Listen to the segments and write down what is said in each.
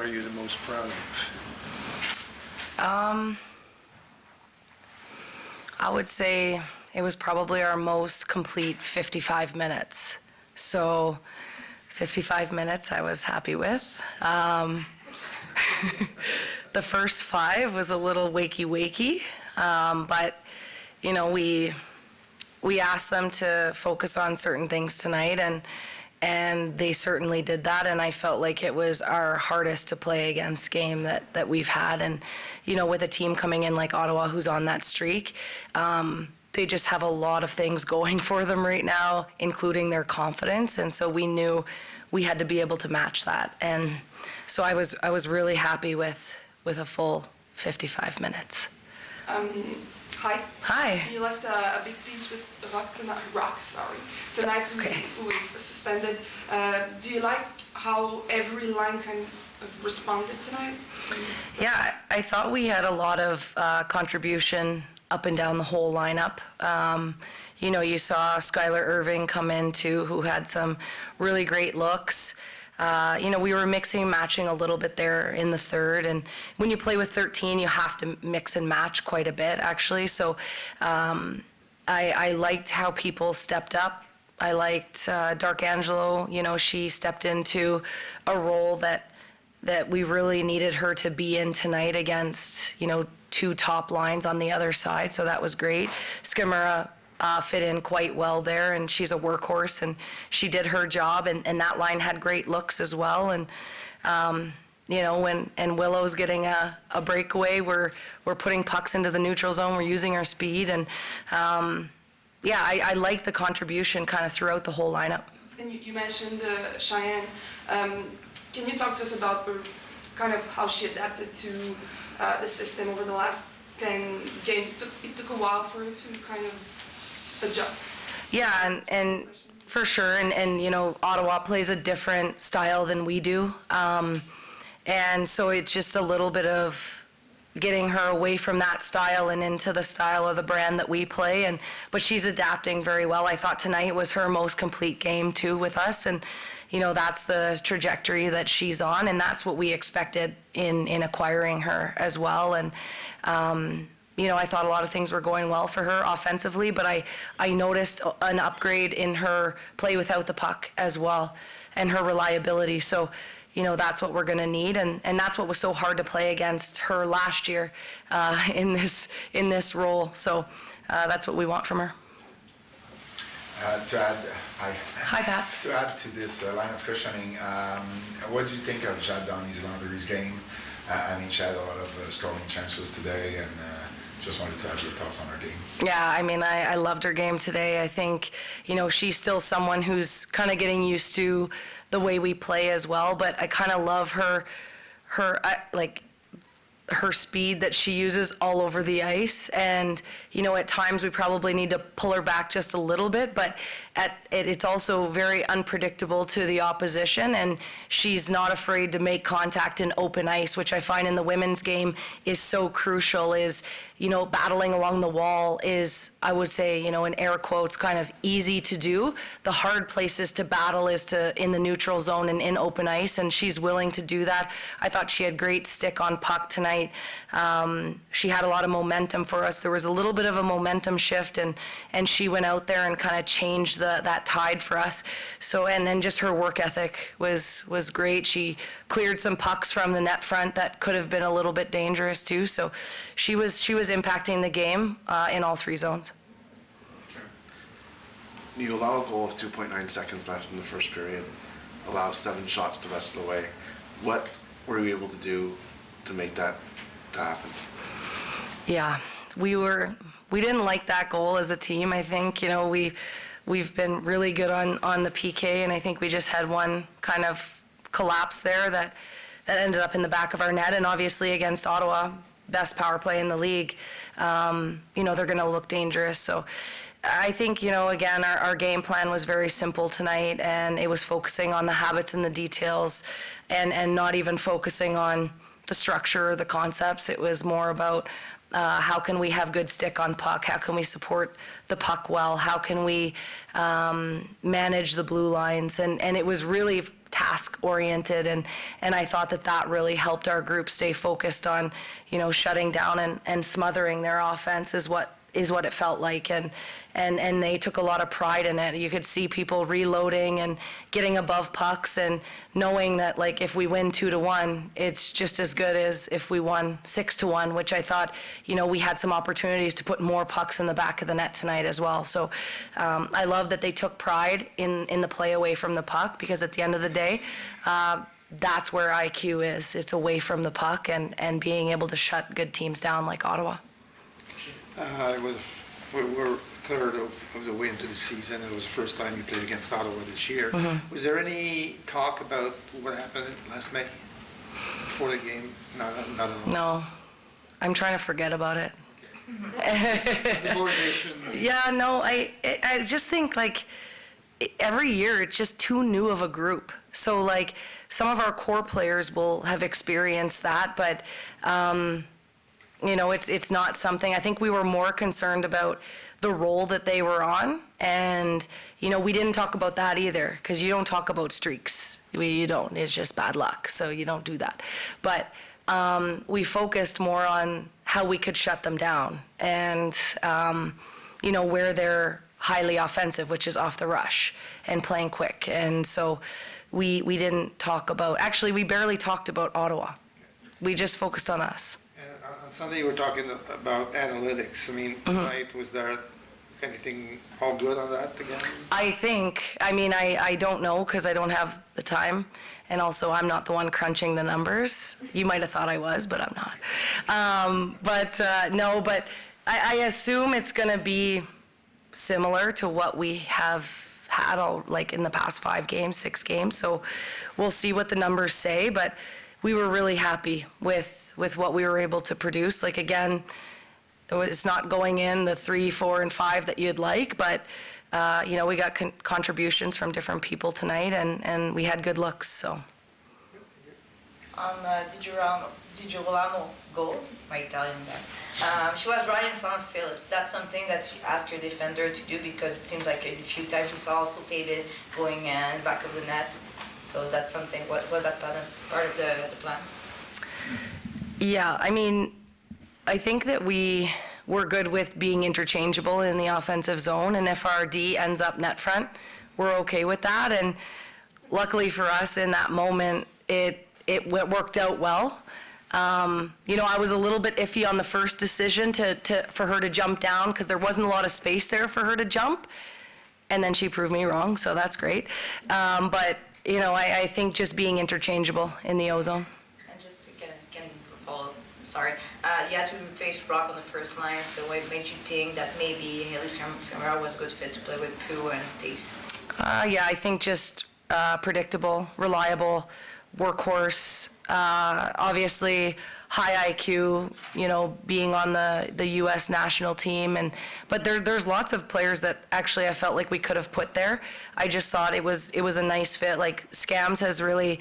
are you the most proud of? I would say it was probably our most complete 55 minutes. So 55 minutes I was happy with. The first 5 was a little wakey, but you know, we asked them to focus on certain things tonight, and they certainly did that, and I felt like it was our hardest to play against game that we've had. And you know, with a team coming in like Ottawa who's on that streak, they just have a lot of things going for them right now, including their confidence, and so we knew we had to be able to match that. And so I was really happy with a full 55 minutes. Hi. Hi. You lost a big piece with Rock tonight, who was suspended. Do you like how every line kind of responded tonight? Yeah, I thought we had a lot of contribution up and down the whole lineup. You know, you saw Skylar Irving come in too, who had some really great looks. You know, we were mixing and matching a little bit there in the third, and when you play with 13, you have to mix and match quite a bit, actually. So I liked how people stepped up. I liked Darkangelo. You know, she stepped into a role that we really needed her to be in tonight against, you know, 2 top lines on the other side, so that was great. Skimura fit in quite well there, and she's a workhorse, and she did her job, and that line had great looks as well. And you know, when Willow's getting a breakaway, we're putting pucks into the neutral zone, we're using our speed, and yeah, I like the contribution kind of throughout the whole lineup. And you mentioned Shian. Can you talk to us about kind of how she adapted to the system over the last 10 games? It took a while for her to kind of adjust. Yeah, and for sure, and you know, Ottawa plays a different style than we do, and so it's just a little bit of getting her away from that style and into the style of the brand that we play. But she's adapting very well. I thought tonight was her most complete game too with us, and you know, that's the trajectory that she's on, and that's what we expected in acquiring her as well. And you know, I thought a lot of things were going well for her offensively, but I noticed an upgrade in her play without the puck as well, and her reliability. So, you know, that's what we're going to need, and that's what was so hard to play against her last year in this role. So that's what we want from her. Hi, Pat. To add to this line of questioning, what do you think of Jade Downie-Landry's game? I mean, she had a lot of scoring chances today, and just wanted to ask your thoughts on her game. Yeah, I mean, I loved her game today. I think, you know, she's still someone who's kind of getting used to the way we play as well, but I kind of love her speed that she uses all over the ice. And, you know, at times we probably need to pull her back just a little bit, but it's also very unpredictable to the opposition, and she's not afraid to make contact in open ice, which I find in the women's game is so crucial. Is, you know, battling along the wall is, I would say, you know, in air quotes, kind of easy to do. The hard places to battle is in the neutral zone and in open ice, and she's willing to do that. I thought she had great stick on puck tonight. She had a lot of momentum for us. There was a little bit of a momentum shift, and she went out there and kind of changed that tide for us. So, and then just her work ethic was great. She cleared some pucks from the net front that could have been a little bit dangerous too. So she was impacting the game in all 3 zones. You allow a goal of 2.9 seconds left in the first period, allow 7 shots the rest of the way. What were you able to do to make that happen? Yeah, we didn't like that goal as a team. I think, you know, we've been really good on the PK, and I think we just had one kind of collapse there that ended up in the back of our net. And obviously against Ottawa, best power play in the league, you know, they're going to look dangerous. So I think, you know, again, our game plan was very simple tonight, and it was focusing on the habits and the details, and not even focusing on the structure or the concepts. It was more about how can we have good stick on puck? How can we support the puck well? How can we manage the blue lines? And it was really task-oriented, and I thought that really helped our group stay focused on, shutting down and smothering their offense is what it felt like, and they took a lot of pride in it. You could see people reloading and getting above pucks and knowing that, like, if we win 2-1, it's just as good as if we won 6-1, which I thought, we had some opportunities to put more pucks in the back of the net tonight as well. So I love that they took pride in the play away from the puck, because at the end of the day, that's where IQ is. It's away from the puck and being able to shut good teams down like Ottawa. We're third of the way into the season. It was the first time you played against Ottawa this year. Mm-hmm. Was there any talk about what happened last May before the game? Not at all. No, I'm trying to forget about it. The motivation. Yeah, no, I just think, like, every year it's just too new of a group. So, like, some of our core players will have experienced that, but it's not something. I think we were more concerned about the role that they were on, and we didn't talk about that either, because you don't talk about streaks. You don't. It's just bad luck, so you don't do that. But we focused more on how we could shut them down, and where they're highly offensive, which is off the rush and playing quick. And so we didn't talk about. Actually, we barely talked about Ottawa. We just focused on us. On Sunday, you were talking about analytics. I mean, tonight, was there anything all good on that again? I don't know, because I don't have the time. And also, I'm not the one crunching the numbers. You might have thought I was, but I'm not. No, but I assume it's going to be similar to what we have had in the past 5 games, 6 games. So we'll see what the numbers say, but we were really happy with what we were able to produce. Like, again, it's not going in the 3, 4, and 5 that you'd like, but we got contributions from different people tonight, and we had good looks. So on DiGirolamo's goal, my Italian guy, she was right in front of Phillips. That's something that you ask your defender to do, because it seems like a few times we saw also David going in the back of the net. So is that something? What was that part of the plan? yeah, I think that we're good with being interchangeable in the offensive zone, and if our D ends up net front, we're okay with that. And luckily for us, in that moment, it worked out well. I was a little bit iffy on the first decision for her to jump down, because there wasn't a lot of space there for her to jump, and then she proved me wrong, so that's great. But I think just being interchangeable in the O-zone. And just again follow. Sorry, you had to replace Brock on the first line. So what made you think that maybe Haley Samara was a good fit to play with Pooh and Stace? Yeah, I think just predictable, reliable, workhorse. Obviously, high IQ. Being on the U.S. national team, but there's lots of players that actually I felt like we could have put there. I just thought it was a nice fit. Like, Scams has really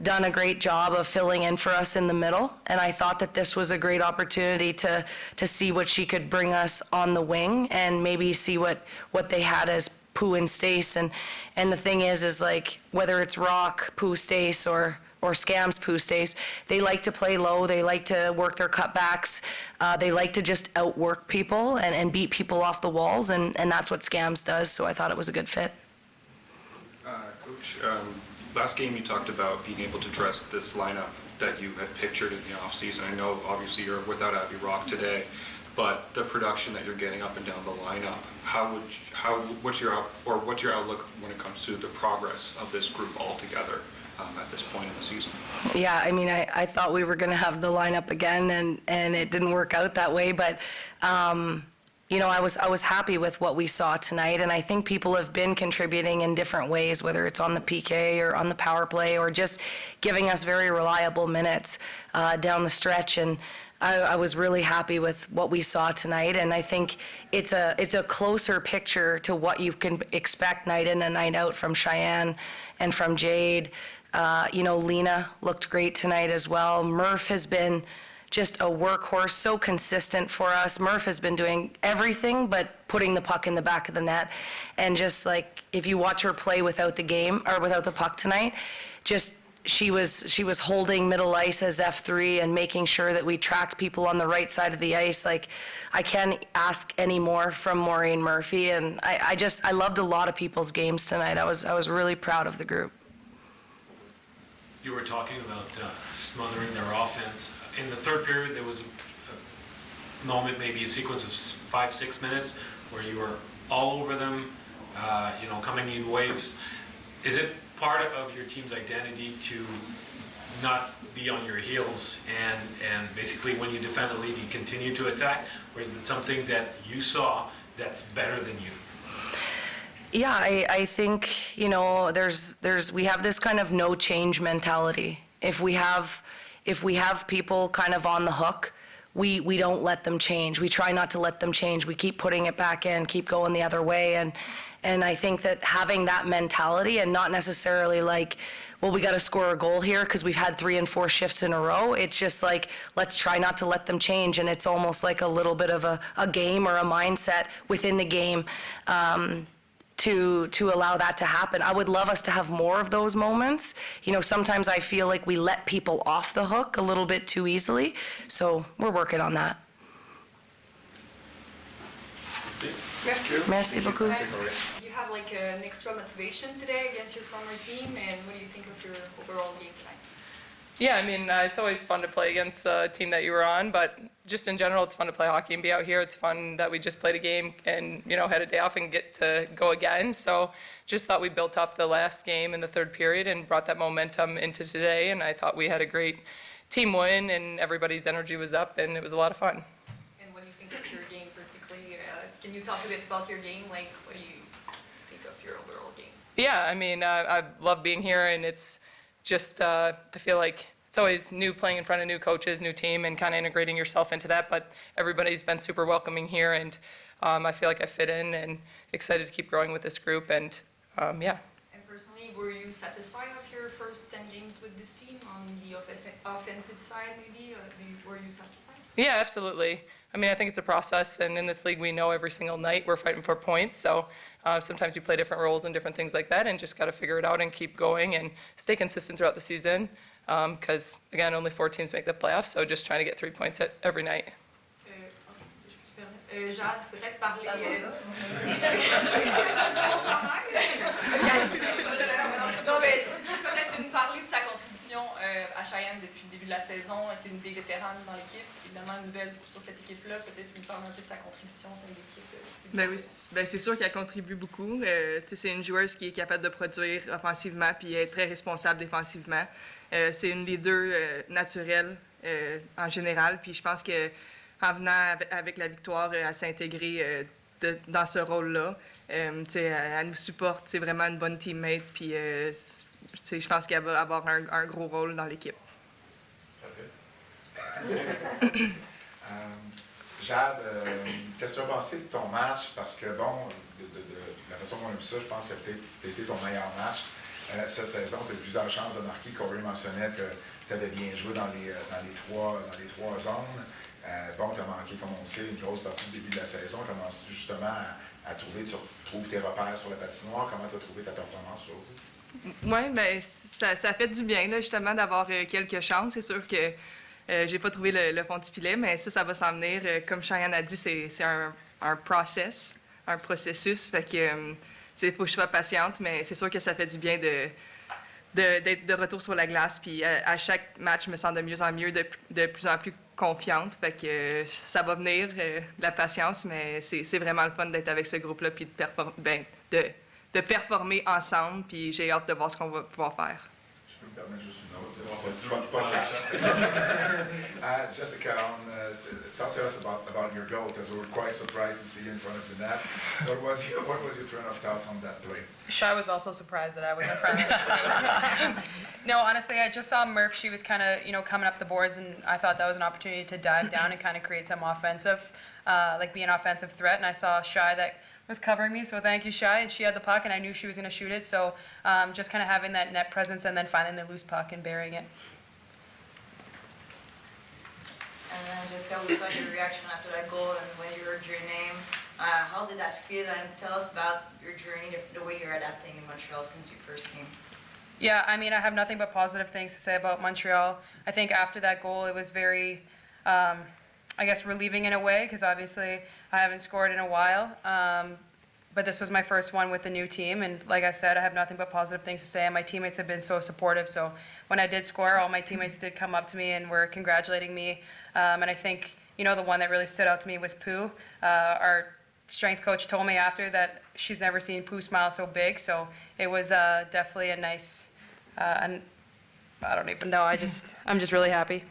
done a great job of filling in for us in the middle, and I thought that this was a great opportunity to see what she could bring us on the wing, and maybe see what they had as Pooh and Stace. And the thing is like, whether it's Rock, Pooh, Stace, or Scams, Pooh, Stace, they like to play low, they like to work their cutbacks, they like to just outwork people and beat people off the walls, and that's what Scams does, so I thought it was a good fit. Coach, last game you talked about being able to dress this lineup that you had pictured in the offseason. I know obviously you're without Abby Rock today, but the production that you're getting up and down the lineup, what's your outlook when it comes to the progress of this group altogether at this point in the season? Yeah, I thought we were going to have the lineup again, and it didn't work out that way, but I was happy with what we saw tonight, and I think people have been contributing in different ways, whether it's on the PK or on the power play, or just giving us very reliable minutes down the stretch. And I was really happy with what we saw tonight, and I think it's a closer picture to what you can expect night in and night out from Shian and from Jade. Lena looked great tonight as well. Murph has been just a workhorse, so consistent for us. Murph has been doing everything but putting the puck in the back of the net. And just like, if you watch her play without the game, or without the puck tonight, just she was holding middle ice as F3 and making sure that we tracked people on the right side of the ice. Like, I can't ask any more from Maureen Murphy, and I loved a lot of people's games tonight. I was really proud of the group. You were talking about smothering their offense. In the third period, there was a moment, maybe a sequence of 5-6 minutes where you were all over them, coming in waves. Is it part of your team's identity to not be on your heels and basically when you defend a lead, you continue to attack? Or is it something that you saw that's better than you? Yeah, I think, we have this kind of no change mentality. If we have people kind of on the hook, we don't let them change. We try not to let them change. We keep putting it back in, keep going the other way. And I think that having that mentality and not necessarily like, well, we got to score a goal here because we've had 3 and 4 shifts in a row. It's just like, let's try not to let them change. And it's almost like a little bit of a game or a mindset within the game to allow that to happen. I would love us to have more of those moments. Sometimes I feel like we let people off the hook a little bit too easily. So we're working on that. Merci. Merci beaucoup. You have like an extra motivation today against your former team, and what do you think of your overall game tonight? Yeah, I mean, it's always fun to play against a team that you were on, but just in general, it's fun to play hockey and be out here. It's fun that we just played a game and, had a day off and get to go again. So just thought we built up the last game in the third period and brought that momentum into today, and I thought we had a great team win and everybody's energy was up and it was a lot of fun. And what do you think of your game particularly? Can you talk a bit about your game? Like, what do you think of your overall game? Yeah, I mean, I love being here, and it's just, I feel like it's always new playing in front of new coaches, new team, and kind of integrating yourself into that, but everybody's been super welcoming here, and I feel like I fit in and excited to keep growing with this group, and yeah. And personally, were you satisfied of your first 10 games with this team on the offensive side, maybe? Were you satisfied? Yeah, absolutely. I mean, I think it's a process, and in this league, we know every single night we're fighting for points, so sometimes you play different roles and different things like that, and just got to figure it out and keep going and stay consistent throughout the season, because, again, only 4 teams make the playoffs, so just trying to get 3 points every night. Jade, peut-être parler... Non, mais juste peut-être nous parler de sa contribution à Shian depuis le début de la saison. C'est une des vétérans dans l'équipe. Évidemment, une nouvelle sur cette équipe-là. Peut-être nous parler un peu de sa contribution au sein de l'équipe. Ben oui, c'est sûr qu'elle contribue beaucoup. C'est une joueuse qui est capable de produire offensivement puis est très responsable défensivement. C'est une leader naturelle en général. Puis je pense que en venant avec la victoire, elle s'est intégrée dans ce rôle-là. Elle nous supporte, c'est vraiment une bonne teammate, puis je pense qu'elle va avoir un gros rôle dans l'équipe. Jade, qu'est-ce que tu as pensé de ton match? Parce que, bon, de la façon qu'on a vu ça, je pense que c'était ton meilleur match. Cette saison, tu as eu plusieurs chances de marquer. Kori mentionnait que tu avais bien joué dans les trois zones. Bon, tu as manqué, comme on le sait, une grosse partie du début de la saison. Commences-tu justement à trouver tes repères sur la patinoire? Comment tu as trouvé ta performance aujourd'hui? Oui, bien, ça fait du bien, là, justement, d'avoir quelques chances. C'est sûr que j'ai pas trouvé le fond du filet, mais ça va s'en venir. Comme Shian a dit, c'est un processus. Fait que il faut que je sois patiente, mais c'est sûr que ça fait du bien d'être de retour sur la glace. Puis à chaque match, je me sens de mieux en mieux, de plus en plus confiante. Fait que ça va venir, de la patience, mais c'est vraiment le fun d'être avec ce groupe-là puis de performer ensemble. Puis j'ai hâte de voir ce qu'on va pouvoir faire. Je peux me permettre juste une autre. Jessica, talk to us about your goal, because we were quite surprised to see you in front of the net. What was your train of thoughts on that play? I was also surprised that I was in front of the team. No, honestly, I just saw Murph. She was kind of, coming up the boards, and I thought that was an opportunity to dive down and kind of create some offensive, be an offensive threat. And I saw Shy that was covering me, so thank you, Shy. And she had the puck, and I knew she was going to shoot it. So just kind of having that net presence and then finding the loose puck and burying it. And then Jessica, we saw your reaction after that goal and when you heard your name. How did that feel? And tell us about your journey, the way you're adapting in Montreal since you first came. Yeah, I mean, I have nothing but positive things to say about Montreal. I think after that goal, it was very, I guess, relieving in a way, because obviously I haven't scored in a while. But this was my first one with the new team, and like I said, I have nothing but positive things to say, and my teammates have been so supportive. So when I did score, all my teammates did come up to me and were congratulating me. And I think, the one that really stood out to me was Pooh. Our strength coach told me after that she's never seen Pooh smile so big, so it was definitely a nice, and I don't even know, I'm just really happy.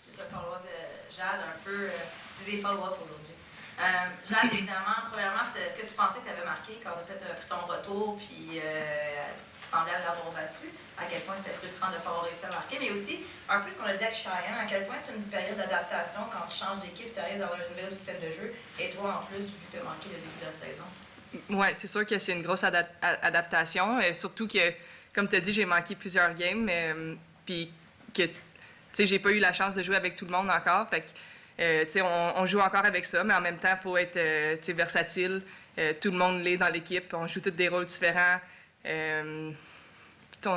Juste un follow-up de Jade, un peu, c'est des follow-up aujourd'hui. Jade, évidemment, premièrement, est-ce que tu pensais que tu avais marqué quand tu as fait ton retour, puis tu semblais l'avoir battu? À quel point c'était frustrant de ne pas avoir réussi à marquer, mais aussi, un peu ce qu'on a dit avec Shian, à quel point c'est une période d'adaptation quand tu changes d'équipe, tu arrives dans un nouveau système de jeu, et toi en plus, vu que tu as manqué le début de la saison. Oui, c'est sûr que c'est une grosse adaptation, surtout que, comme tu as dit, j'ai manqué plusieurs games, puis que, tu sais, j'ai pas eu la chance de jouer avec tout le monde encore, fait que, tu sais, on joue encore avec ça, mais en même temps, il faut être, tu sais, versatile, tout le monde l'est dans l'équipe, on joue tous des rôles différents, tu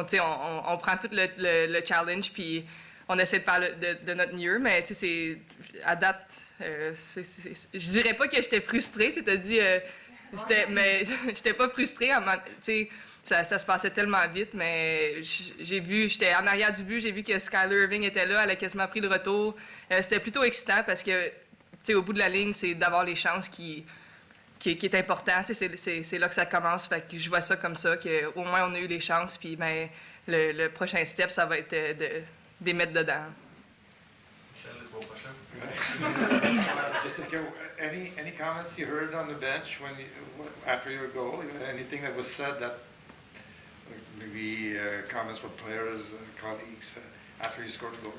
sais, on prend tout le challenge, puis on essaie de faire de notre mieux, mais tu sais, à date, je dirais pas que j'étais frustrée, tu t'as dit... mais j'étais pas frustrée, tu sais, ça se passait tellement vite, mais j'étais en arrière du but, j'ai vu que Skylar Irving était là, elle a quasiment pris le retour. C'était plutôt excitant parce que, tu sais, au bout de la ligne, c'est d'avoir les chances qui est important, tu sais, c'est là que ça commence, fait que je vois ça comme ça, qu'au moins on a eu les chances, puis ben, le prochain step, ça va être de les mettre dedans. Jessica, any comments you heard on the bench after your goal? Anything that was said that maybe comments from players, colleagues after you scored the goal?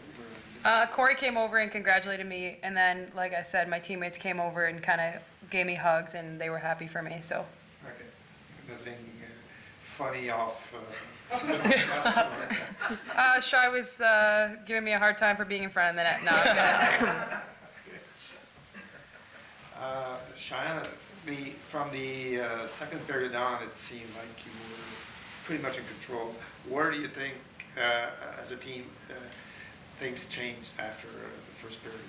Kori came over and congratulated me, and then, like I said, my teammates came over and kind of gave me hugs, and they were happy for me. So. Okay. Nothing funny off. Shai was giving me a hard time for being in front of the net. No, I'm good. Shian, from the second period on, it seemed like you were pretty much in control. Where do you think, as a team, things changed after the first period?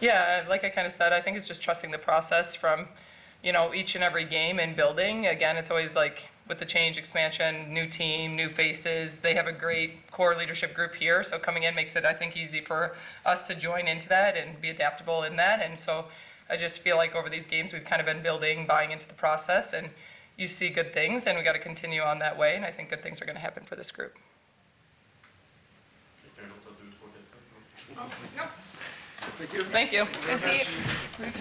Yeah, like I kind of said, I think it's just trusting the process from, each and every game and building. Again, it's always like with the change, expansion, new team, new faces. They have a great core leadership group here, so coming in makes it, I think, easy for us to join into that and be adaptable in that. And so I just feel like over these games we've kind of been building, buying into the process, and you see good things, and we got to continue on that way, and I think good things are going to happen for this group. Thank you. Thank you. Merci.